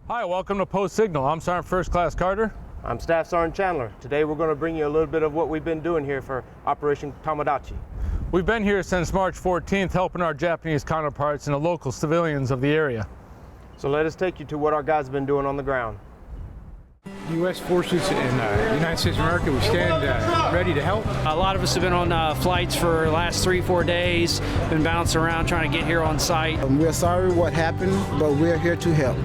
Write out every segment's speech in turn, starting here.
Hi, welcome to Post Signal. I'm Sergeant First Class Carter. I'm Staff Sergeant Chandler. Today we're going to bring you a little bit of what we've been doing here for Operation Tomodachi. We've been here since March 14th helping our Japanese counterparts and the local civilians of the area. So let us take you to what our guys have been doing on the ground. U.S. forces in the United States of America, we stand ready to help. A lot of us have been on flights for the last 3-4 days, been bouncing around trying to get here on site. We're sorry what happened, but we're here to help.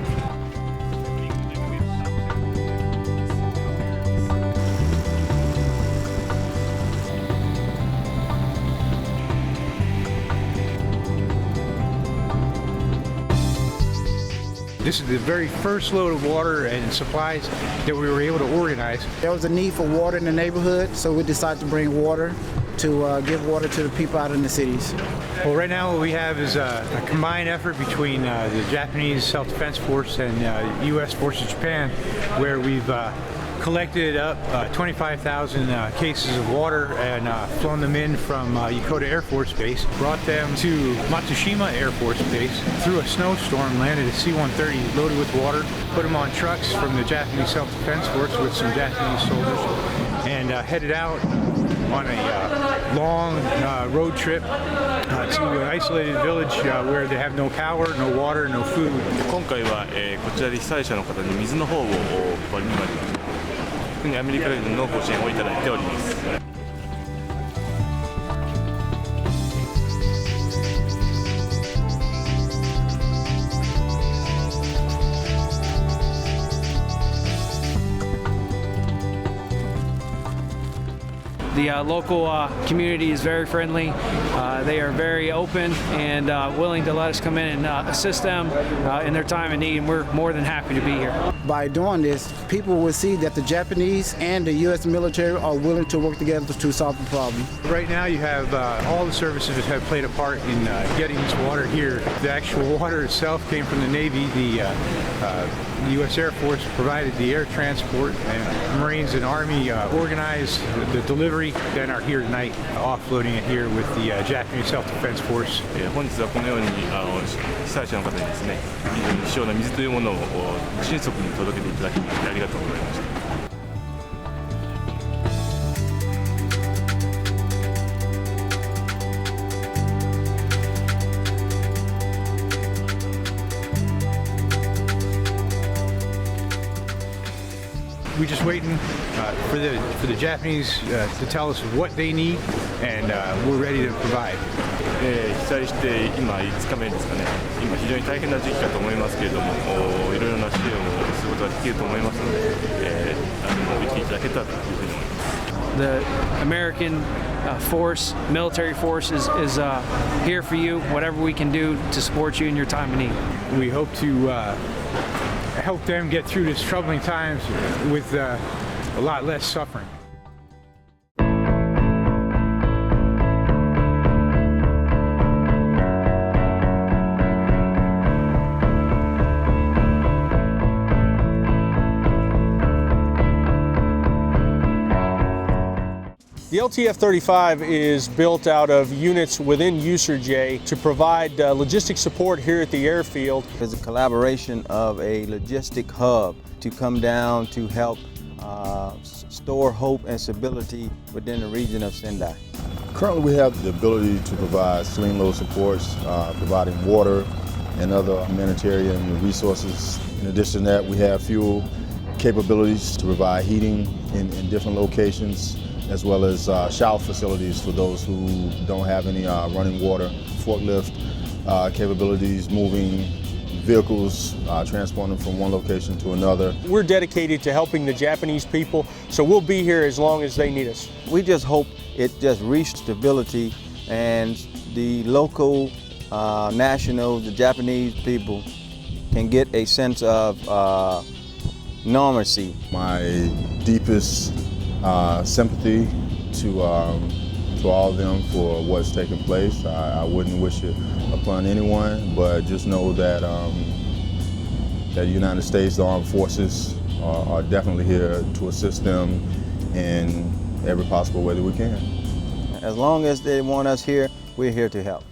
This is the very first load of water and supplies that we were able to organize. There was a need for water in the neighborhood, so we decided to bring water to give water to the people out in the cities. Well, right now what we have is a combined effort between the Japanese Self-Defense Force and U.S. Forces Japan, where we've collected up 25,000 cases of water and flown them in from Yokota Air Force Base, brought them to Matsushima Air Force Base, through a snowstorm, landed a C-130 loaded with water, put them on trucks from the Japanese Self-Defense Force with some Japanese soldiers, and headed out on a long road trip to an isolated village where they have no power, no water, no food. 今回はこちらで被災者の方に水の方をお配りになります。特にアメリカ軍のご支援をいただいております。The local community is very friendly. They are very open and willing to let us come in and assist them in their time of need, and we're more than happy to be here. By doing this, people will see that the Japanese and the U.S. military are willing to work together to solve the problem. Right now you have all the services have played a part in getting this water here. The actual water itself came from the Navy. The U.S. Air Force provided the air transport, and Marines and Army organized the delivery, then are here tonight offloading it here with the Japanese Self-Defense Force. 本日はこのように被災者の方にですね、非常に貴重な水というものを迅速に届けていただきましてありがとうございました。We're just waiting for the Japanese to tell us what they need, and we're ready to provide. 被災して今5日目ですかね。今非常に大変な時期かと思いますけれども、いろいろな支援をすることができると思いますので、見ていただけたらというふうに思います。The American military force is here for you. Whatever we can do to support you in your time of need. We hope to help them get through this troubling times with a lot less suffering. The LTF-35 is built out of units within USRJ to provide logistic support here at the airfield. It's a collaboration of a logistic hub to come down to help store hope and stability within the region of Sendai. Currently we have the ability to provide sling load supports, providing water and other humanitarian resources. In addition to that, we have fuel capabilities to provide heating in different locations, as well as shower facilities for those who don't have any running water, forklift capabilities, moving vehicles, transporting them from one location to another. We're dedicated to helping the Japanese people, so we'll be here as long as they need us. We just hope it just reached stability and the local nationals, the Japanese people, can get a sense of normalcy. My deepest sympathy to all of them for what's taking place. I wouldn't wish it upon anyone, but just know that that the United States Armed Forces are definitely here to assist them in every possible way that we can. As long as they want us here, we're here to help.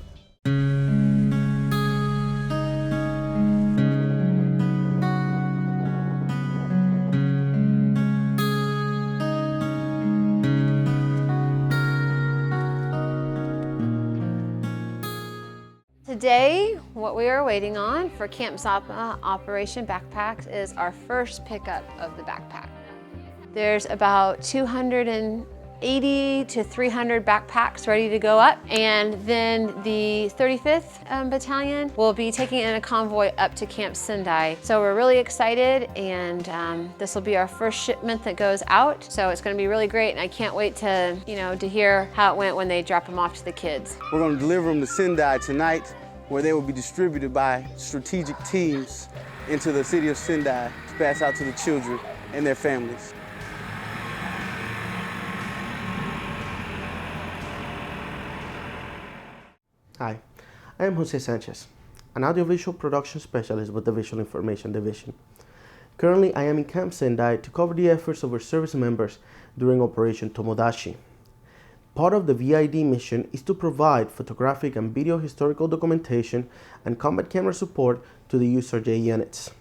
today, what we are waiting on for Camp Zappa Operation Backpacks is our first pickup of the backpack. There's about 280 to 300 backpacks ready to go up, and then the 35th Battalion will be taking in a convoy up to Camp Sendai. So we're really excited, and this will be our first shipment that goes out. So it's going to be really great, and I can't wait to, to hear how it went when they drop them off to the kids. We're going to deliver them to Sendai tonight, where they will be distributed by strategic teams into the city of Sendai to pass out to the children and their families. Hi, I am Jose Sanchez, an audiovisual production specialist with the Visual Information Division. Currently, I am in Camp Sendai to cover the efforts of our service members during Operation Tomodachi. Part of the VID mission is to provide photographic and video historical documentation and combat camera support to the USRJ units.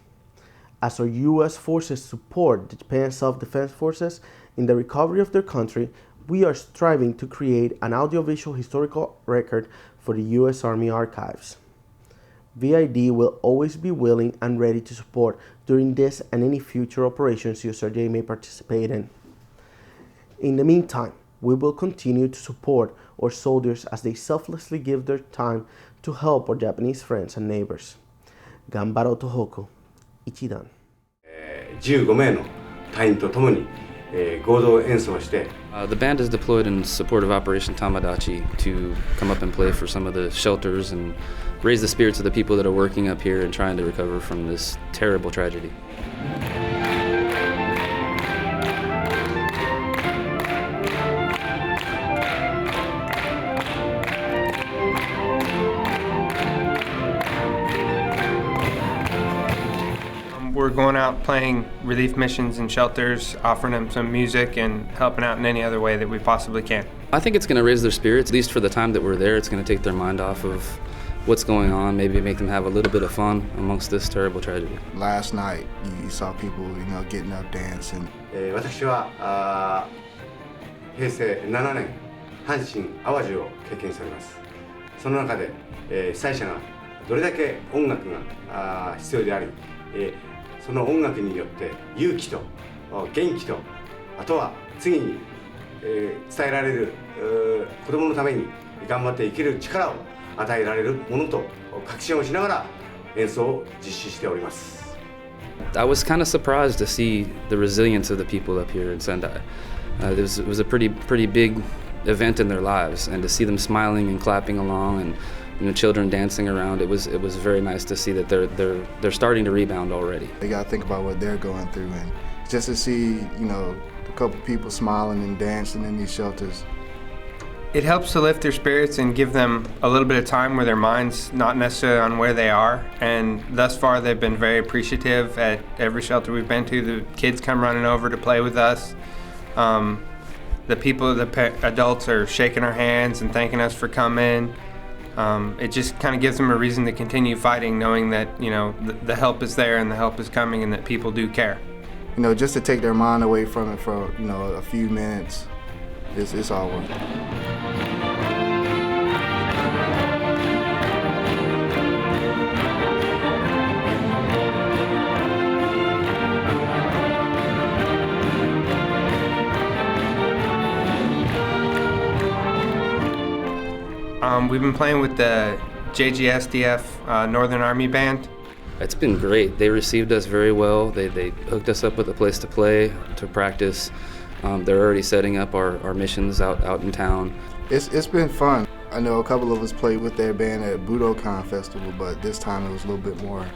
As our U.S. forces support the Japan Self-Defense Forces in the recovery of their country, we are striving to create an audiovisual historical record for the U.S. Army Archives. VID will always be willing and ready to support during this and any future operations USRJ may participate in. In the meantime, we will continue to support our soldiers as they selflessly give their time to help our Japanese friends and neighbors. Ganbaro Tohoku, Ichidan. 15名の隊員とともに合同演奏して The band is deployed in support of Operation Tomodachi to come up and play for some of the shelters and raise the spirits of the people that are working up here and trying to recover from this terrible tragedy. We're going out playing relief missions in shelters, offering them some music and helping out in any other way that we possibly can. I think it's going to raise their spirits, at least for the time that we're there. It's going to take their mind off of what's going on, maybe make them have a little bit of fun amongst this terrible tragedy. Last night, you saw people, getting up, dancing. 私は平成7年、阪神・淡路を経験しております。その中で、被災者がどれだけ音楽が必要であり、その音楽によって勇気と元気と、あとは次に伝えられる子供のために頑張って生きる力を与えられるものと確信をしながら演奏を実施しております。I was kind of surprised to see the resilience of the people up here in Sendai. It was a pretty big event in their lives, and to see them smiling and clapping along and children dancing around, it was very nice to see that they're starting to rebound already. They got to think about what they're going through, and just to see a couple people smiling and dancing in these shelters. It helps to lift their spirits and give them a little bit of time where their mind's not necessarily on where they are. And thus far, they've been very appreciative at every shelter we've been to. The kids come running over to play with us. The people, the adults are shaking our hands and thanking us for coming. It just kind of gives them a reason to continue fighting, knowing that the help is there and the help is coming and that people do care. Just to take their mind away from it for a few minutes, it's all worth it. We've been playing with the JGSDF Northern Army Band. It's been great. They received us very well. They hooked us up with a place to play, to practice. They're already setting up our missions out in town. It's been fun. I know a couple of us played with their band at Budokan Festival, but this time it was a little bit more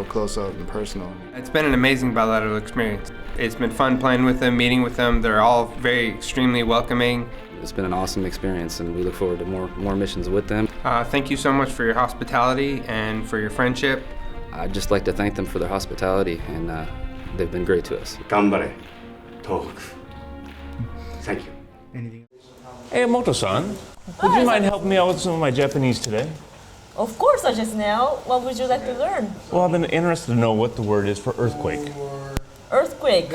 close up and personal. It's been an amazing bilateral experience. It's been fun playing with them, meeting with them. They're all very extremely welcoming. It's been an awesome experience, and we look forward to more missions with them. Thank you so much for your hospitality and for your friendship. I'd just like to thank them for their hospitality, and they've been great to us. Ganbare, Tohoku. Thank you. Hey, Moto-san, would you mind helping me out with some of my Japanese today? Of course, just now. What would you like to learn? Well, I've been interested to know what the word is for earthquake. Earthquake.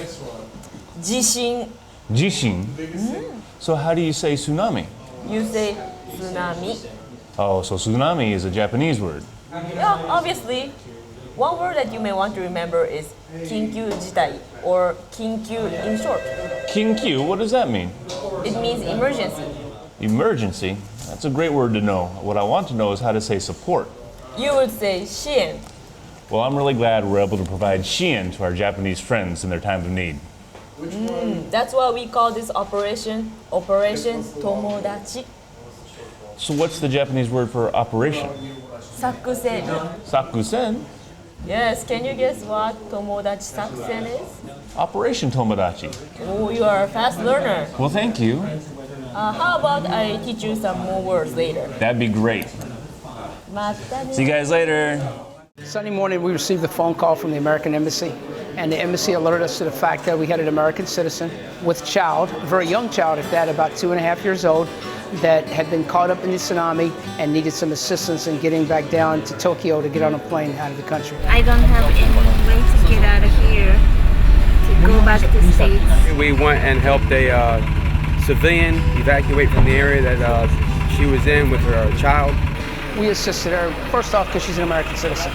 Jishin. Jishin? So how do you say tsunami? You say tsunami. Oh, so tsunami is a Japanese word. Yeah, obviously. One word that you may want to remember is 緊急事態 or 緊急 in short. Kinkyu, what does that mean? It means emergency. Emergency? That's a great word to know. What I want to know is how to say support. You would say 支援. Well, I'm really glad we're able to provide shien to our Japanese friends in their time of need. That's why we call this operation Operation Tomodachi. So what's the Japanese word for operation? Sakusen. Sakusen? Yes, can you guess what Tomodachi Sakusen is? Operation Tomodachi. Oh, you are a fast learner. Well, thank you. How about I teach you some more words later? That'd be great. See you guys later. Sunday morning, we received a phone call from the American Embassy, and the embassy alerted us to the fact that we had an American citizen with child, a very young child at that, about 2.5 years old, that had been caught up in the tsunami and needed some assistance in getting back down to Tokyo to get on a plane out of the country. I don't have any way to get out of here to go back to the States. We went and helped a civilian evacuate from the area that she was in with her child. We assisted her, first off, because she's an American citizen.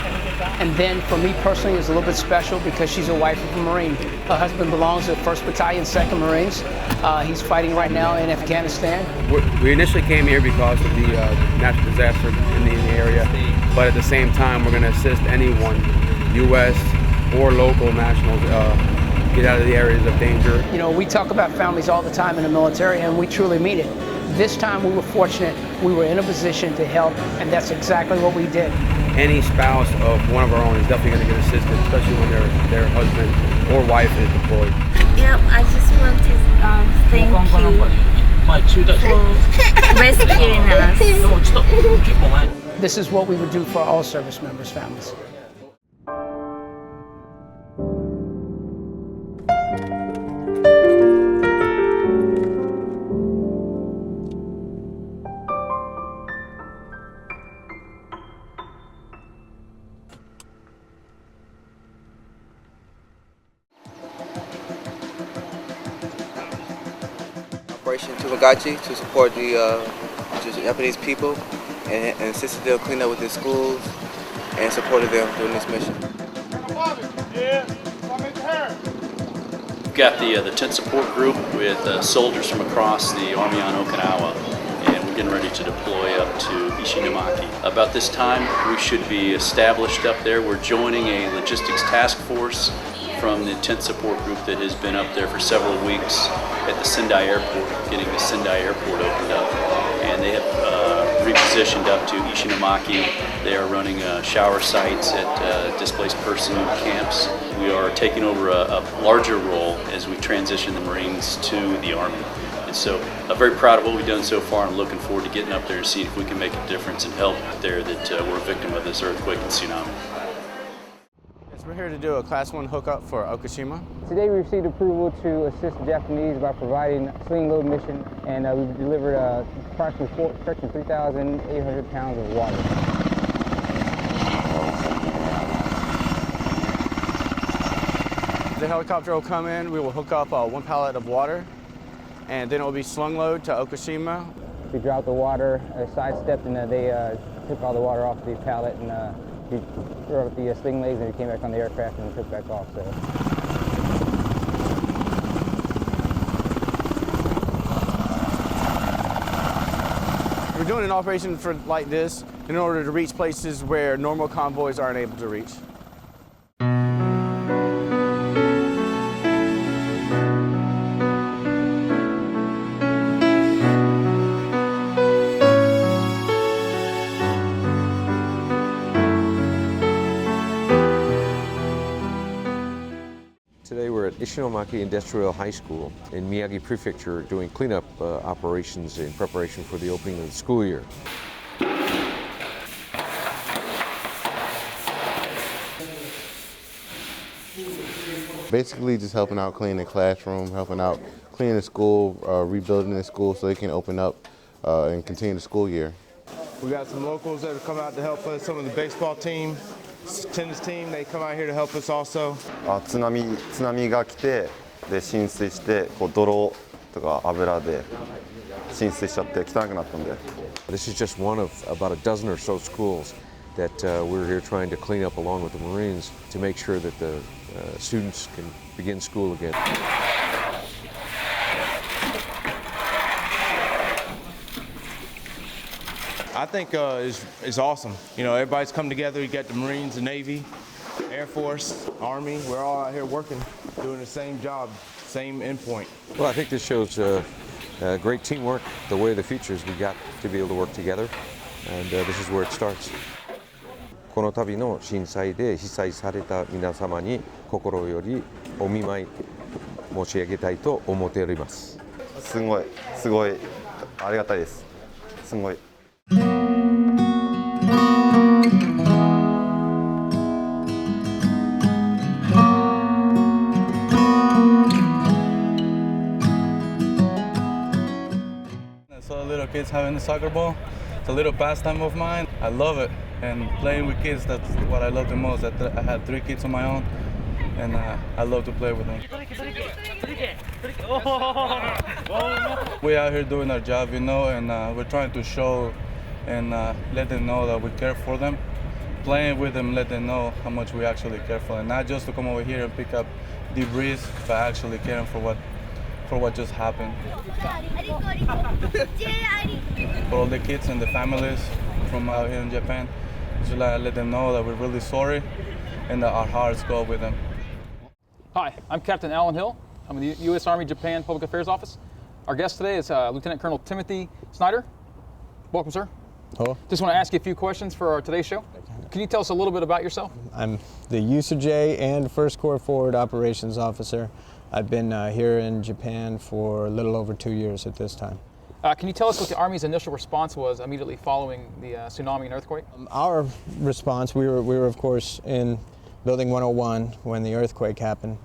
And then for me personally, it's a little bit special because she's a wife of a Marine. Her husband belongs to the 1st Battalion, 2nd Marines. He's fighting right now in Afghanistan. We initially came here because of the natural disaster in the area, but at the same time, we're going to assist anyone, U.S. or local nationals, get out of the areas of danger. You know, we talk about families all the time in the military, and we truly mean it. This time we were fortunate, we were in a position to help, and that's exactly what we did. Any spouse of one of our own is definitely going to get assistance, especially when their husband or wife is deployed. Yep, I just want to thank you for rescuing us. This is what we would do for all service members' families. Operation Tomodachi to support the Japanese people and assisted them clean up with their schools and supported them during this mission. We've got the tent support group with soldiers from across the Army on Okinawa, and we're getting ready to deploy up to Ishinomaki. About this time, we should be established up there. We're joining a logistics task force from the tent support group that has been up there for several weeks at the Sendai Airport, getting the Sendai Airport opened up. And they have repositioned up to Ishinomaki. They are running shower sites at displaced person camps. We are taking over a larger role as we transition the Marines to the Army. And so I'm very proud of what we've done so far and looking forward to getting up there to see if we can make a difference and help there that were a victim of this earthquake and tsunami. We're here to do a Class 1 hookup for Okushima. Today we received approval to assist the Japanese by providing a sling load mission, and we've delivered approximately 3,800 pounds of water. The helicopter will come in, we will hook up 1 pallet of water, and then it will be slung load to Okushima. We dropped the water, sidestepped, and they took all the water off the pallet, and we threw out the sling legs, and we came back on the aircraft and took back off. So. We're doing an operation like this in order to reach places where normal convoys aren't able to reach. Today we're at Ishinomaki Industrial High School in Miyagi Prefecture doing cleanup operations in preparation for the opening of the school year. Basically just helping out cleaning the classroom, helping out cleaning the school, rebuilding the school so they can open up and continue the school year. We got some locals that have come out to help us, some of the baseball team, tennis team, they come out here to help us also. 津波が来てで浸水して泥とか油で進出しちゃって汚くなったんで。 This is just one of about a dozen or so schools that we're here trying to clean up along with the Marines to make sure that the students can begin school again. I think is awesome. You know, everybody's come together. You got the Marines, the Navy, Air Force, Army. We're all out here working, doing the same job, same endpoint. Well, I think this shows great teamwork. The way of the future is we got to be able to work together, and this is where it starts. この度の震災で被災された皆様に心よりお見舞い申し上げたいと思っております。すごいありがたいです。すごい。 So little kids having a soccer ball, it's a little pastime of mine. I love it, and playing with kids, that's what I love the most. I had 3 kids of my own, and I love to play with them. We're out here doing our job, you know, and we're trying to show and let them know that we care for them. Playing with them, let them know how much we actually care for them. Not just to come over here and pick up debris, but actually caring for what just happened. For all the kids and the families from out here in Japan, just let them know that we're really sorry and that our hearts go with them. Hi, I'm Captain Alan Hill. I'm in the U.S. Army Japan Public Affairs Office. Our guest today is Lieutenant Colonel Timothy Snyder. Welcome, sir. Hello. Just want to ask you a few questions for our today's show. Can you tell us a little bit about yourself? I'm the USAJ and First Corps Forward Operations Officer. I've been here in Japan for a little over 2 years at this time. Can you tell us what the Army's initial response was immediately following the tsunami and earthquake? Our response, we were of course in Building 101 when the earthquake happened,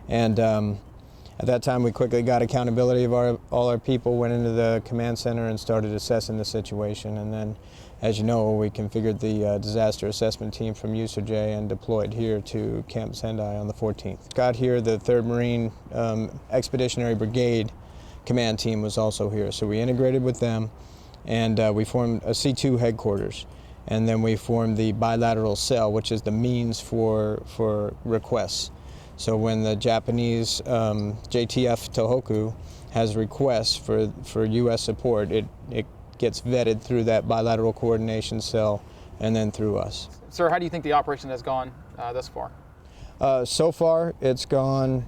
and at that time we quickly got accountability of all our people, went into the command center and started assessing the situation, and then, as you know, we configured the disaster assessment team from USAJ and deployed here to Camp Sendai on the 14th. Got here, the 3rd Marine Expeditionary Brigade command team was also here, so we integrated with them, and we formed a C2 headquarters, and then we formed the bilateral cell, which is the means for requests. So when the Japanese JTF Tohoku has requests for U.S. support, it gets vetted through that bilateral coordination cell and then through us. Sir, how do you think the operation has gone thus far? So far, it's gone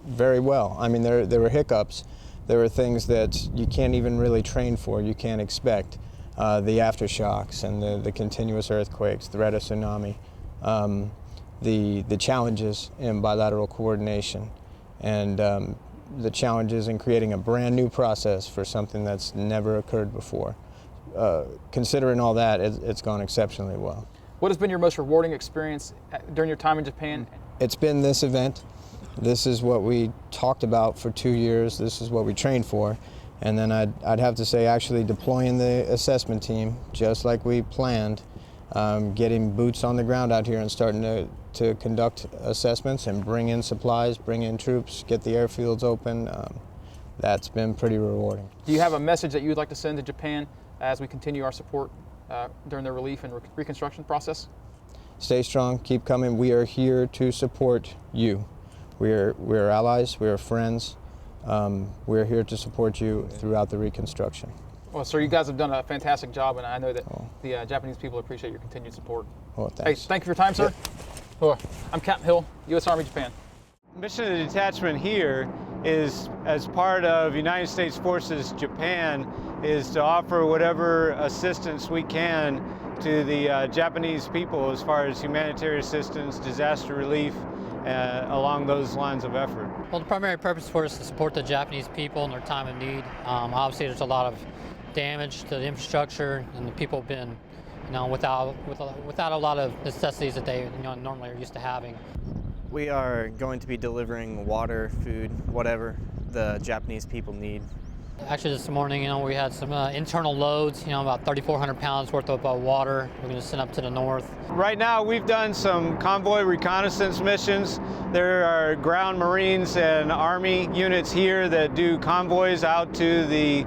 very well. I mean, there were hiccups. There were things that you can't even really train for, you can't expect. The aftershocks and the continuous earthquakes, threat of tsunami, the challenges in bilateral coordination, and the challenges in creating a brand new process for something that's never occurred before. Considering all that, it's gone exceptionally well. What has been your most rewarding experience during your time in Japan? It's been this event. This is what we talked about for 2 years. This is what we trained for. And then I'd have to say actually deploying the assessment team just like we planned, getting boots on the ground out here and starting to conduct assessments and bring in supplies, bring in troops, get the airfields open. That's been pretty rewarding. Do you have a message that you would like to send to Japan as we continue our support during the relief and reconstruction process? Stay strong, keep coming. We are here to support you. We're allies, we're friends. We're here to support you throughout the reconstruction. Well, sir, you guys have done a fantastic job, and I know that the Japanese people appreciate your continued support. Well, thanks. Hey, thank you for your time, sir. Oh, I'm Captain Hill, U.S. Army Japan. The mission of the detachment here is, as part of United States Forces Japan, is to offer whatever assistance we can to the Japanese people as far as humanitarian assistance, disaster relief, along those lines of effort. Well, the primary purpose for us is to support the Japanese people in their time of need. Obviously, there's a lot of damage to the infrastructure, and the people have been, without a lot of necessities that they normally are used to having. We are going to be delivering water, food, whatever the Japanese people need. Actually, this morning, we had some internal loads, about 3,400 pounds worth of water. We're going to send up to the north. Right now, we've done some convoy reconnaissance missions. There are ground Marines and Army units here that do convoys out to the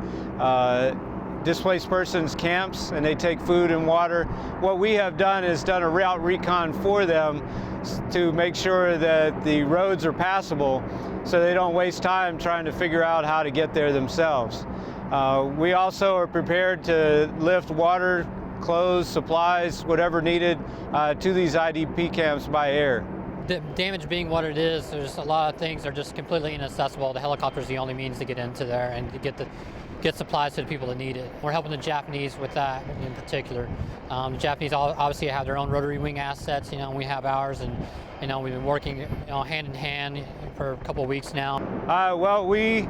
displaced persons camps, and they take food and water. What we have done is done a route recon for them to make sure that the roads are passable so they don't waste time trying to figure out how to get there themselves. We also are prepared to lift water, clothes, supplies, whatever needed to these IDP camps by air. The damage being what it is, there's a lot of things that are just completely inaccessible. The helicopter is the only means to get into there and to get supplies to the people that need it. We're helping the Japanese with that in particular. The Japanese obviously have their own rotary wing assets, and we have ours, and we've been working hand in hand for a couple of weeks now. Well, we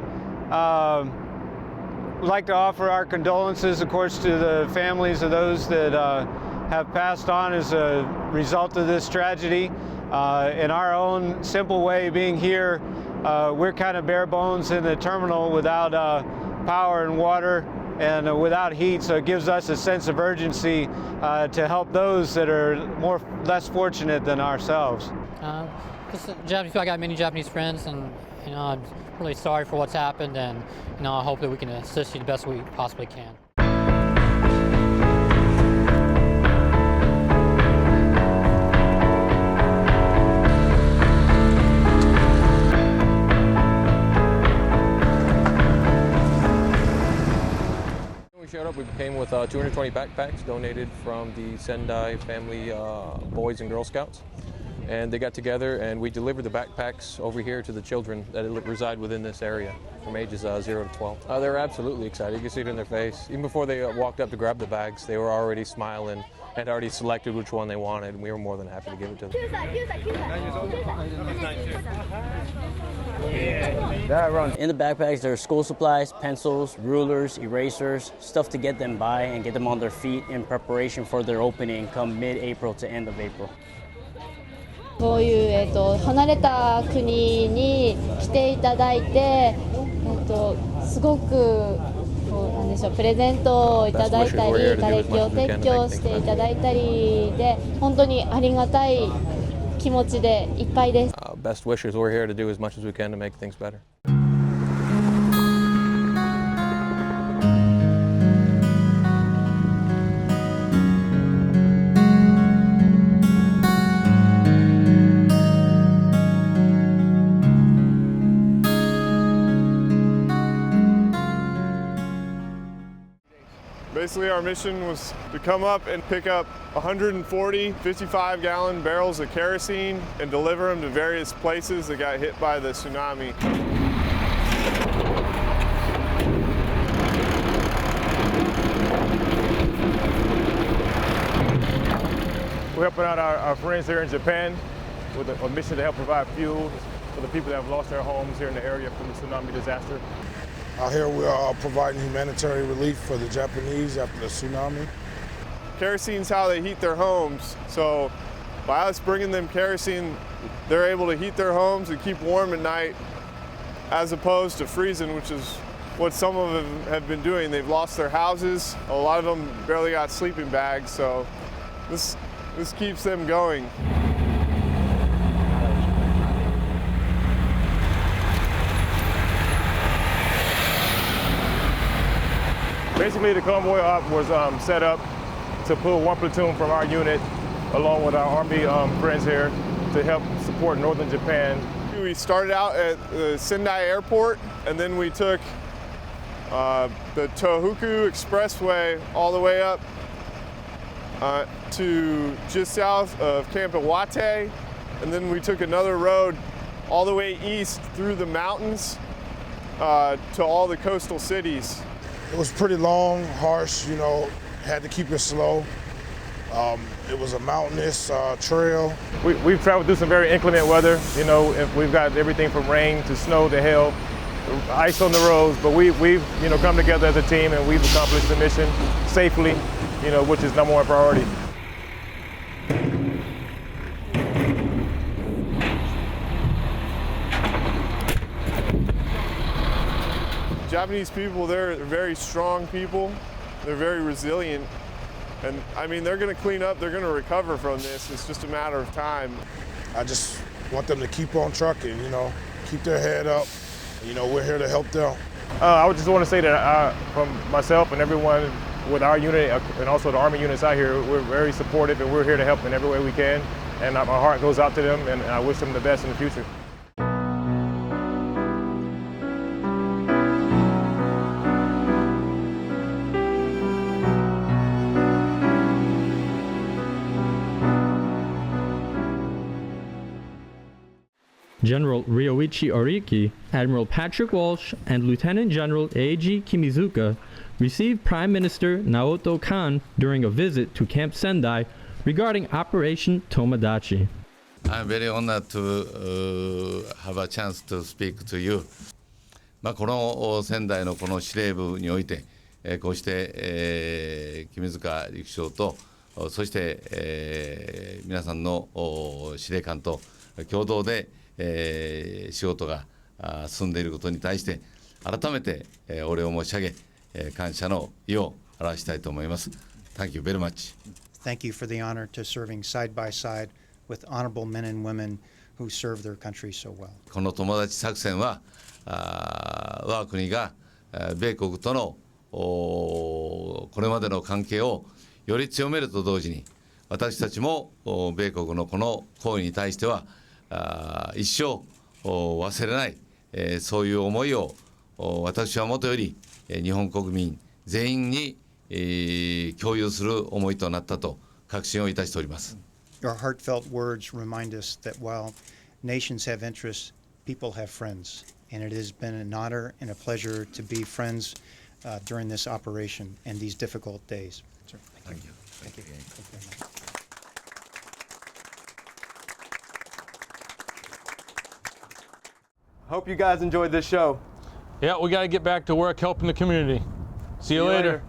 would like to offer our condolences, of course, to the families of those that have passed on as a result of this tragedy. In our own simple way, being here, we're kind of bare bones in the terminal without power and water and without heat, so it gives us a sense of urgency to help those that are less fortunate than ourselves. Japanese, I got many Japanese friends, and I'm really sorry for what's happened, and I hope that we can assist you the best we possibly can. Showed up, we came with 220 backpacks donated from the Sendai family Boys and Girl Scouts, and they got together and we delivered the backpacks over here to the children that reside within this area from ages 0 to 12. They were absolutely excited. You can see it in their face. Even before they walked up to grab the bags, they were already smiling, had already selected which one they wanted, and we were more than happy to give it to them. In the backpacks, there are school supplies, pencils, rulers, erasers, stuff to get them by and get them on their feet in preparation for their opening come mid-April to end of April. こういう、離れた国に来ていただいて、すごくなんでしょう、プレゼントをいただいたり、瓦礫を撤去していただいたりで、本当にありがたい気持ちでいっぱいです。Best wishes, we're here to do as much as we can to make things better. Basically, our mission was to come up and pick up 140 55-gallon barrels of kerosene and deliver them to various places that got hit by the tsunami. We're helping out our friends here in Japan with a mission to help provide fuel for the people that have lost their homes here in the area from the tsunami disaster. Out here we are providing humanitarian relief for the Japanese after the tsunami. Kerosene's how they heat their homes, so by us bringing them kerosene, they're able to heat their homes and keep warm at night as opposed to freezing, which is what some of them have been doing. They've lost their houses, a lot of them barely got sleeping bags, so this keeps them going. Basically, the convoy op was set up to pull one platoon from our unit along with our Army friends here to help support northern Japan. We started out at the Sendai airport, and then we took the Tohoku Expressway all the way up to just south of Camp Iwate, and then we took another road all the way east through the mountains to all the coastal cities. It was pretty long, harsh, had to keep it slow. It was a mountainous trail. We've traveled through some very inclement weather. We've got everything from rain to snow to hail, ice on the roads, but we've come together as a team and we've accomplished the mission safely, which is number one priority. Japanese people, they're very strong people. They're very resilient. And I mean, they're going to clean up, they're going to recover from this. It's just a matter of time. I just want them to keep on trucking, you know, keep their head up. You know, we're here to help them. I would just want to say that from myself and everyone with our unit and also the Army units out here, we're very supportive and we're here to help in every way we can. And my heart goes out to them and I wish them the best in the future. General Ryoichi Oriki, Admiral Patrick Walsh, and Lieutenant General Eiji Kimizuka received Prime Minister Naoto Kan during a visit to Camp Sendai regarding Operation Tomodachi. I'm very honored to have a chance to speak to you. この仙台のこの司令部において、こうして、君塚陸将とそして、皆さんの司令官と共同で、仕事が進んでいることに対して改めて、お礼を申し上げ、感謝の意を表したいと思います。Thank you very much. Thank you for the honor to serving side by side with honorable men and women who serve their country so well. この友達作戦は我が国が米国とのこれまでの関係をより強めると同時に私たちも米国のこの行為に対しては一生忘れない、そういう思いを私はもとより日本国民全員に共有する思いとなったと確信をいたしております。Your heartfelt words remind us that while nations have interests, people have friends, and it has been an honor and a pleasure to be friends during this operation and these difficult days. Thank you. Thank you. Thank you. Hope you guys enjoyed this show. Yeah, we got to get back to work helping the community. See you later.